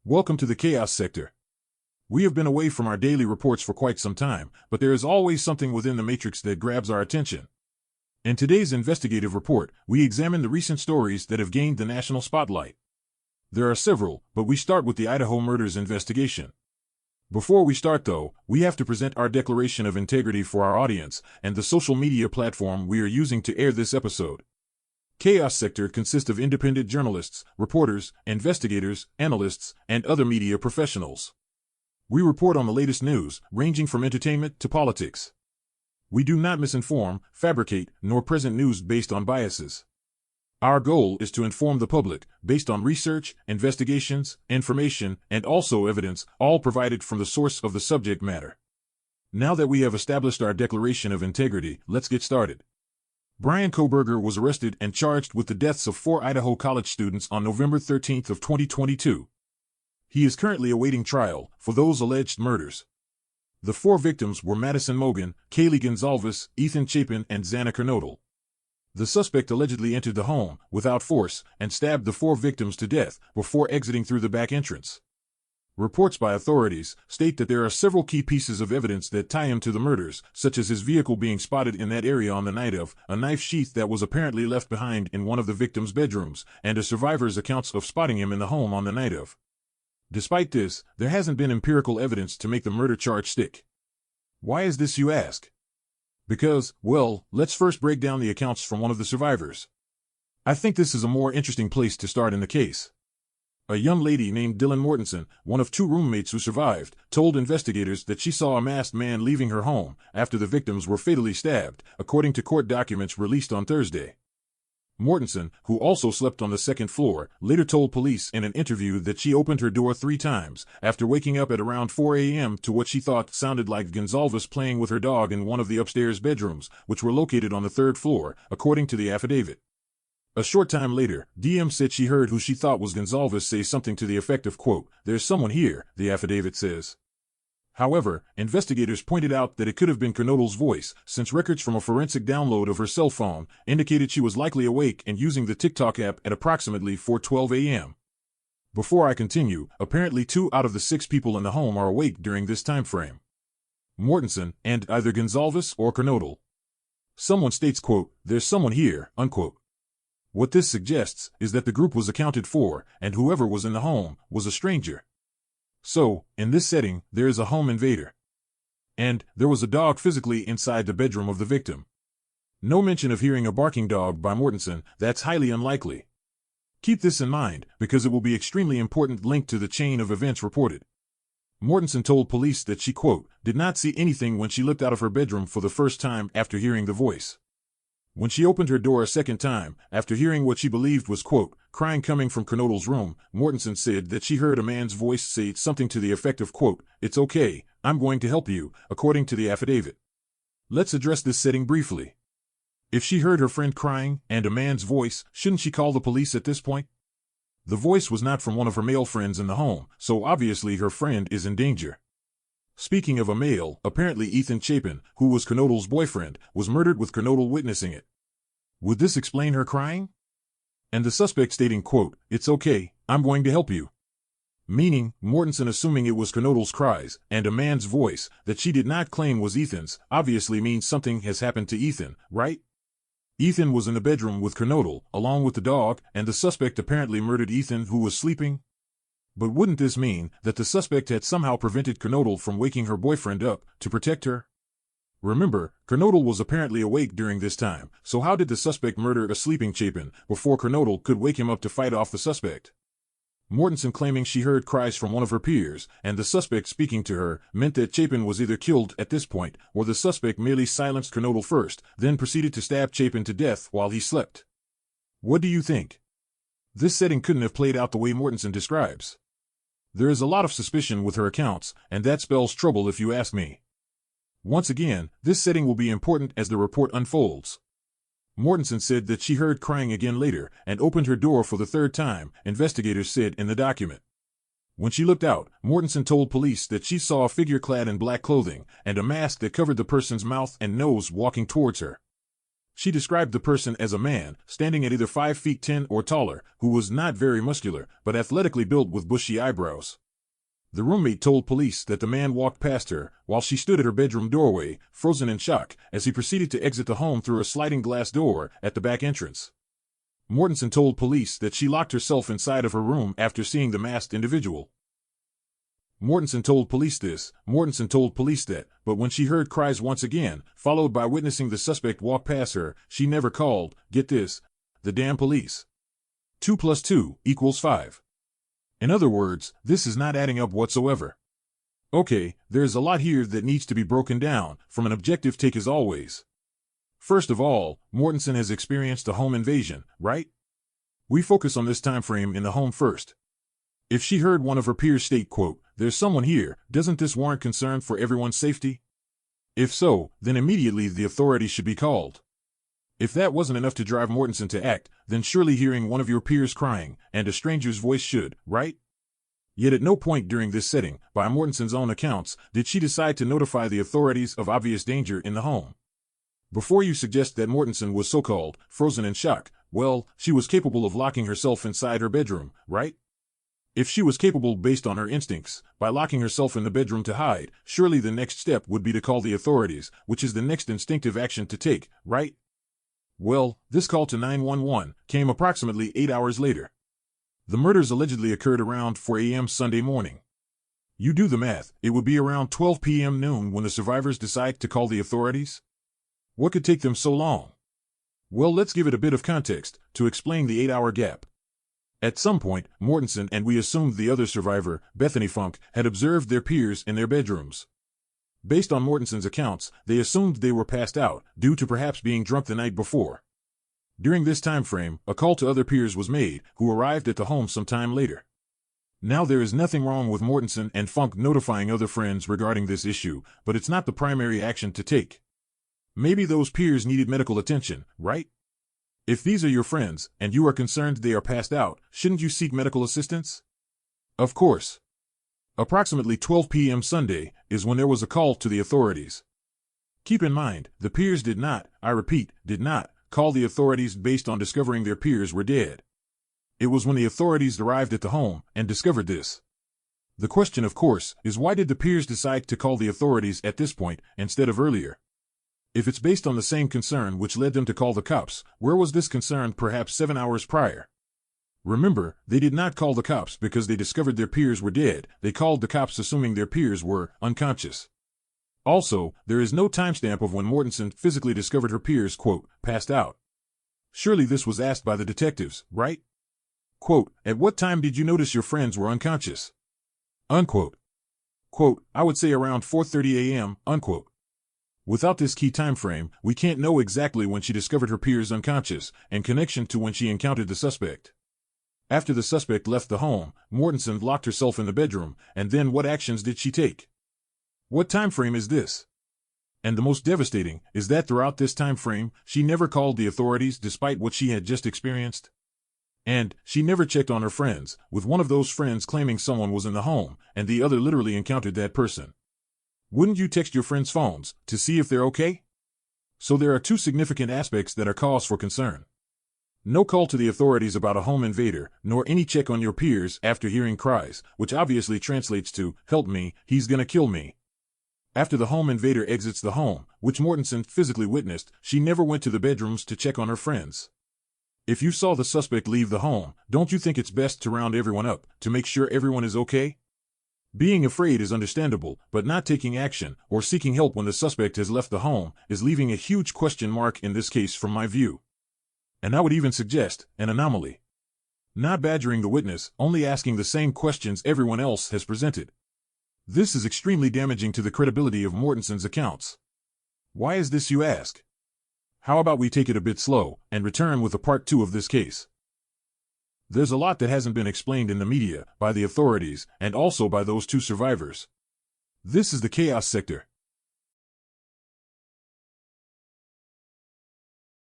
Welcome to the chaos sector. We have been away from our daily reports for quite some time, but there is always something within the matrix that grabs our attention. In today's investigative report, we examine the recent stories that have gained the national spotlight. There are several, but we start with the Idaho murders investigation. Before we start, though, we have to present our declaration of integrity for our audience and the social media platform we are using to air this episode. Chaos Sector consists of independent journalists, reporters, investigators, analysts, and other media professionals. We report on the latest news, ranging from entertainment to politics. We do not misinform, fabricate, nor present news based on biases. Our goal is to inform the public, based on research, investigations, information, and also evidence, all provided from the source of the subject matter. Now that we have established our declaration of integrity, let's get started. Bryan Kohberger was arrested and charged with the deaths of 4 Idaho college students on November 13, 2022. He is currently awaiting trial for those alleged murders. The 4 victims were Madison Mogen, Kaylee Gonzalez, Ethan Chapin, and Xana Kernodle. The suspect allegedly entered the home, without force, and stabbed the 4 victims to death before exiting through the back entrance. Reports by authorities state that there are several key pieces of evidence that tie him to the murders, such as his vehicle being spotted in that area on the night of, a knife sheath that was apparently left behind in one of the victims' bedrooms, and a survivor's accounts of spotting him in the home on the night of. Despite this, there hasn't been empirical evidence to make the murder charge stick. Why is this, you ask? Because, well, let's first break down the accounts from one of the survivors. I think this is a more interesting place to start in the case. A young lady named Dylan Mortensen, one of 2 roommates who survived, told investigators that she saw a masked man leaving her home after the victims were fatally stabbed, according to court documents released on Thursday. Mortensen, who also slept on the 2nd floor, later told police in an interview that she opened her door 3 times after waking up at around 4 a.m. to what she thought sounded like Gonzalez playing with her dog in one of the upstairs bedrooms, which were located on the 3rd floor, according to the affidavit. A short time later, DM said she heard who she thought was Gonzalez say something to the effect of, quote, "There's someone here," the affidavit says. However, investigators pointed out that it could have been Kernodle's voice, since records from a forensic download of her cell phone indicated she was likely awake and using the TikTok app at approximately 4:12 a.m. Before I continue, apparently 2 out of the 6 people in the home are awake during this time frame. Mortensen, and either Gonzalez or Kernodle. Someone states, quote, "There's someone here," unquote. What this suggests is that the group was accounted for, and whoever was in the home was a stranger. So, in this setting, there is a home invader. And there was a dog physically inside the bedroom of the victim. No mention of hearing a barking dog by Mortensen. That's highly unlikely. Keep this in mind, because it will be extremely important link to the chain of events reported. Mortensen told police that she, quote, "did not see anything when she looked out of her bedroom for the first time after hearing the voice. When she opened her door a second time, after hearing what she believed was, quote, crying coming from Kernodle's room, Mortensen said that she heard a man's voice say something to the effect of, quote, 'It's okay, I'm going to help you,' according to the affidavit. Let's address this setting briefly. If she heard her friend crying and a man's voice, shouldn't she call the police at this point? The voice was not from one of her male friends in the home, so obviously her friend is in danger. Speaking of a male, apparently Ethan Chapin, who was Kernodle's boyfriend, was murdered with Kernodle witnessing it. Would this explain her crying? And the suspect stating, quote, "It's okay, I'm going to help you." Meaning, Mortensen assuming it was Kernodle's cries and a man's voice that she did not claim was Ethan's, obviously means something has happened to Ethan, right? Ethan was in the bedroom with Kernodle, along with the dog, and the suspect apparently murdered Ethan, who was sleeping. But wouldn't this mean that the suspect had somehow prevented Kernodle from waking her boyfriend up to protect her? Remember, Kernodle was apparently awake during this time, so how did the suspect murder a sleeping Chapin before Kernodle could wake him up to fight off the suspect? Mortensen claiming she heard cries from one of her peers, and the suspect speaking to her, meant that Chapin was either killed at this point, or the suspect merely silenced Kernodle first, then proceeded to stab Chapin to death while he slept. What do you think? This setting couldn't have played out the way Mortensen describes. There is a lot of suspicion with her accounts, and that spells trouble if you ask me. Once again, this setting will be important as the report unfolds. Mortensen said that she heard crying again later and opened her door for the 3rd time, investigators said in the document. When she looked out, Mortensen told police that she saw a figure clad in black clothing and a mask that covered the person's mouth and nose walking towards her. She described the person as a man, standing at either 5 feet 10 or taller, who was not very muscular, but athletically built with bushy eyebrows. The roommate told police that the man walked past her while she stood at her bedroom doorway, frozen in shock, as he proceeded to exit the home through a sliding glass door at the back entrance. Mortensen told police that she locked herself inside of her room after seeing the masked individual. Mortensen told police that, but when she heard cries once again, followed by witnessing the suspect walk past her, she never called, get this, the damn police. 2 + 2 = 5. In other words, this is not adding up whatsoever. Okay, there's a lot here that needs to be broken down, from an objective take as always. First of all, Mortensen has experienced a home invasion, right? We focus on this time frame in the home first. If she heard one of her peers state, quote, "There's someone here," doesn't this warrant concern for everyone's safety? If so, then immediately the authorities should be called. If that wasn't enough to drive Mortensen to act, then surely hearing one of your peers crying, and a stranger's voice should, right? Yet at no point during this setting, by Mortensen's own accounts, did she decide to notify the authorities of obvious danger in the home. Before you suggest that Mortensen was so-called frozen in shock, well, she was capable of locking herself inside her bedroom, right? If she was capable based on her instincts, by locking herself in the bedroom to hide, surely the next step would be to call the authorities, which is the next instinctive action to take, right? Well, this call to 911 came approximately 8 hours later. The murders allegedly occurred around 4 a.m. Sunday morning. You do the math, it would be around 12 p.m. noon when the survivors decide to call the authorities? What could take them so long? Well, let's give it a bit of context to explain the 8-hour gap. At some point, Mortensen and we assumed the other survivor, Bethany Funk, had observed their peers in their bedrooms. Based on Mortensen's accounts, they assumed they were passed out, due to perhaps being drunk the night before. During this time frame, a call to other peers was made, who arrived at the home some time later. Now there is nothing wrong with Mortensen and Funk notifying other friends regarding this issue, but it's not the primary action to take. Maybe those peers needed medical attention, right? If these are your friends, and you are concerned they are passed out, shouldn't you seek medical assistance? Of course. Approximately 12 p.m. Sunday is when there was a call to the authorities. Keep in mind, the peers did not, I repeat, did not, call the authorities based on discovering their peers were dead. It was when the authorities arrived at the home and discovered this. The question, of course, is why did the peers decide to call the authorities at this point instead of earlier? If it's based on the same concern which led them to call the cops, where was this concern perhaps 7 hours prior? Remember, they did not call the cops because they discovered their peers were dead, they called the cops assuming their peers were unconscious. Also, there is no timestamp of when Mortensen physically discovered her peers, quote, passed out. Surely this was asked by the detectives, right? Quote, at what time did you notice your friends were unconscious? Unquote. Quote, I would say around 4:30 a.m., unquote. Without this key time frame, we can't know exactly when she discovered her peers unconscious, in connection to when she encountered the suspect. After the suspect left the home, Mortensen locked herself in the bedroom, and then what actions did she take? What time frame is this? And the most devastating is that throughout this time frame, she never called the authorities despite what she had just experienced. And she never checked on her friends, with one of those friends claiming someone was in the home, and the other literally encountered that person. Wouldn't you text your friends' phones to see if they're okay? So there are two significant aspects that are cause for concern. No call to the authorities about a home invader, nor any check on your peers after hearing cries, which obviously translates to, help me, he's gonna kill me. After the home invader exits the home, which Mortensen physically witnessed, she never went to the bedrooms to check on her friends. If you saw the suspect leave the home, don't you think it's best to round everyone up, to make sure everyone is okay? Being afraid is understandable, but not taking action, or seeking help when the suspect has left the home, is leaving a huge question mark in this case from my view. And I would even suggest an anomaly. Not badgering the witness, only asking the same questions everyone else has presented. This is extremely damaging to the credibility of Mortensen's accounts. Why is this, you ask? How about we take it a bit slow, and return with a part 2 of this case? There's a lot that hasn't been explained in the media, by the authorities, and also by those two survivors. This is the chaos sector.